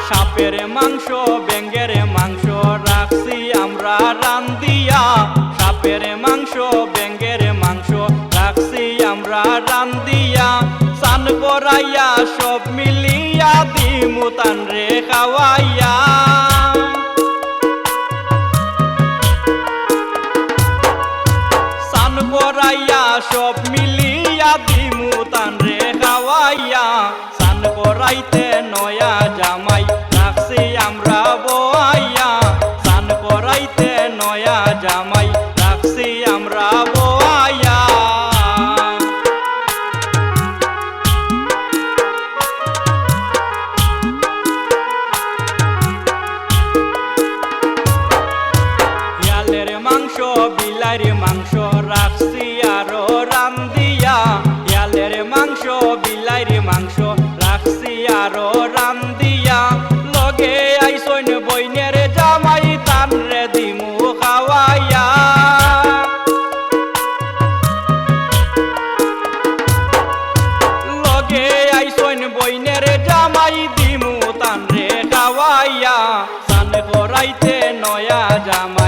সাপের মাংস ব্যাঙের মাংস রাখছি আমরা রান্দিয়া, সাপের মাংস ব্যাঙের মাংস রাখছি আমরা রান্দিয়া, চান করাইয়া সব মিলিয়া দিমু তান রে খাওয়াইয়া। চান করাইয়া সব মিলিয়া দিমু তান রে খাওয়াইয়া, চান করাইতে নয়া জামাই রাখছি আমরা বোয়াইয়া, চান করাইতে নয়া জামাই রাখছি আমরা বোয়াইয়া। শিয়ালের মাংস বিলাইর মাংস রাখছি আরো রান্দিয়া, শিয়ালের মাংস বিলাইর মাংস রাখছি আরো রান্দিয়া, লগে আইসইন বইনের জামাই তান রে দিমু খাওয়াইয়া। লগে আইসইন বইনের জামাই দিমু তান রে খাওয়াইয়া, চান করাইতে নয়া জামাই